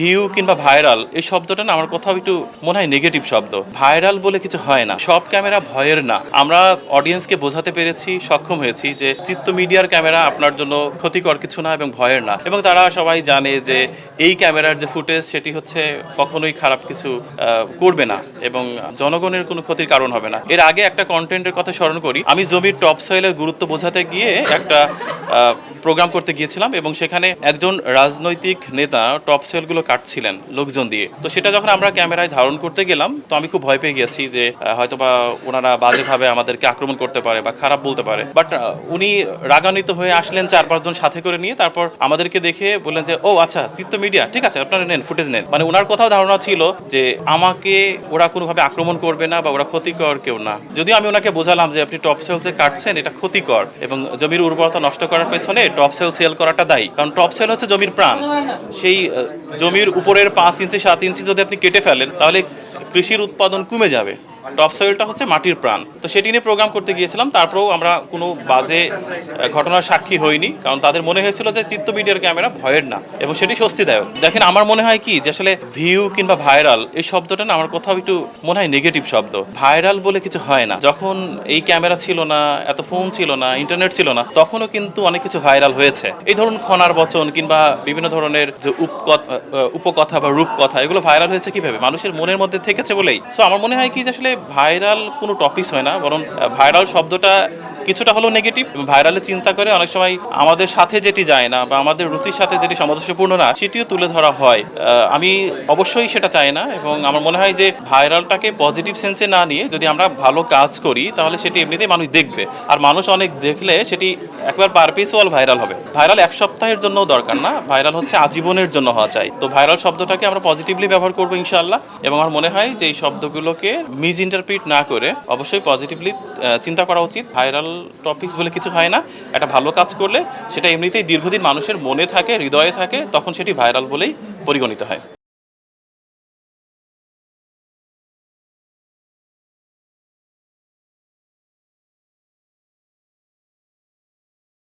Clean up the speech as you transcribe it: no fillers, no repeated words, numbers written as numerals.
View কিংবা viral এই শব্দটা না আমার কোথাও একটু মনে হয় নেগেটিভ শব্দ। ভাইরাল বলে কিছু হয় না, সব ক্যামেরা ভয়ের না। আমরা অডিয়েন্সকে বোঝাতে পেরেছি, সক্ষম হয়েছি যে চিত্ত মিডিয়ার ক্যামেরা আপনার জন্য ক্ষতিকর কিছু না এবং ভয়ের না, এবং তারা সবাই জানে যে এই ক্যামেরার যে ফুটেজ সেটি হচ্ছে কখনোই খারাপ কিছু করবে না এবং জনগণের কোনো ক্ষতির কারণ হবে না। এর আগে একটা কন্টেন্টের কথা স্মরণ করি, আমি জমির টপ সয়েলের গুরুত্ব বোঝাতে গিয়ে একটা প্রোগ্রাম করতে গিয়েছিলাম এবং সেখানে একজন রাজনৈতিক নেতা টপ সয়েলগুলো কাটছিলেন লোকজন দিয়ে। তো সেটা যখন আমরা ক্যামেরায় ধারণ করতে গেলাম, তো আমি খুব ভয় পেয়ে গেছি যে হয়তোবা ওনারা বাজেভাবে আমাদেরকে আক্রমণ করতে পারে বা খারাপ বলতে পারে। বাট উনি রাগান্বিত হয়ে আসলেন 4-5 জন সাথে করে নিয়ে, তারপর আমাদেরকে দেখে বললেন যে ও আচ্ছা চিত্ত মিডিয়া, ঠিক আছে আপনারা নেন, ফুটেজ নেন। মানে ওনার কথাও ধারণা ছিল যে আমাকে ওরা কোনোভাবে আক্রমণ করবে না বা ওরা ক্ষতিকর কেউ না। যদিও আমি ওনাকে বোঝালাম যে আপনি টপ সেল যে কাটছেন এটা ক্ষতিকর এবং জমির উর্বরতা নষ্ট করার পেছনে টপ সেল করাটা দায়ী, কারণ টপ সেল হচ্ছে জমির প্রাণ। সেই জমির উপরের 5 ইঞ্চি 7 ইঞ্চি যদি আপনি কেটে ফেলেন তাহলে কৃষির উৎপাদন কমে যাবে। টপ সয়েলটা হচ্ছে মাটির প্রাণ। তো সেটি নিয়ে প্রোগ্রাম করতে গিয়েছিলাম, তারপরেও আমরা কোনো বাজে ঘটনার সাক্ষী হইনি, কারণ তাদের মনে হয়েছিল যে চিত্ত মিডিয়ার ক্যামেরা ভয়ের না এবং সেটি স্বস্তিদায়ক। দেখেন আমার মনে হয় কি যে আসলে ভিউ কিংবা ভাইরাল এই শব্দটা না আমার কোথাও একটু মনে হয় নেগেটিভ শব্দ। ভাইরাল বলে কিছু হয় না। যখন এই ক্যামেরা ছিল না, এত ফোন ছিল না, ইন্টারনেট ছিল না, তখনও কিন্তু অনেক কিছু ভাইরাল হয়েছে। এই ধরুন খনার বচন কিংবা বিভিন্ন ধরনের যে উপকথা বা রূপকথা, এগুলো ভাইরাল হয়েছে কিভাবে? মানুষের মনের মধ্যে থেকেছে বলেই। সো আমার মনে হয় কি যে আসলে ভাইরাল কোনো টপিক হয় না, বরং ভাইরাল শব্দটা কিছুটা হলেও নেগেটিভ। ভাইরালে চিন্তা করে অনেক সময় আমাদের সাথে যেটি যায় না বা আমাদের রুচির সাথে যেটি সামঞ্জস্যপূর্ণ না সেটিও তুলে ধরা হয়। আমি অবশ্যই সেটা চাই না এবং আমার মনে হয় যে ভাইরালটাকে পজিটিভ সেন্সে না নিয়ে যদি আমরা ভালো কাজ করি তাহলে সেটি এমনিতেই মানুষ দেখবে, আর মানুষ অনেক দেখলে সেটি একবার পারপিচুয়াল ভাইরাল হবে। ভাইরাল এক সপ্তাহের জন্য দরকার না, ভাইরাল হচ্ছে আজীবনের জন্য হওয়া চাই। তো ভাইরাল শব্দটাকে আমরা পজিটিভলি ব্যবহার করবো ইনশাআল্লাহ, এবং আমার মনে হয় যে এই শব্দগুলোকে মিস ইন্টারপ্রিট না করে অবশ্যই পজিটিভলি চিন্তা করা উচিত। ভাইরাল টপিকস বলে কিছু হয় না। একটা ভালো কাজ করলে সেটা এমনিতেই দীর্ঘদিন মানুষের মনে থাকে, হৃদয়ে থাকে, তখন সেটি ভাইরাল বলেই পরিগণিত হয়।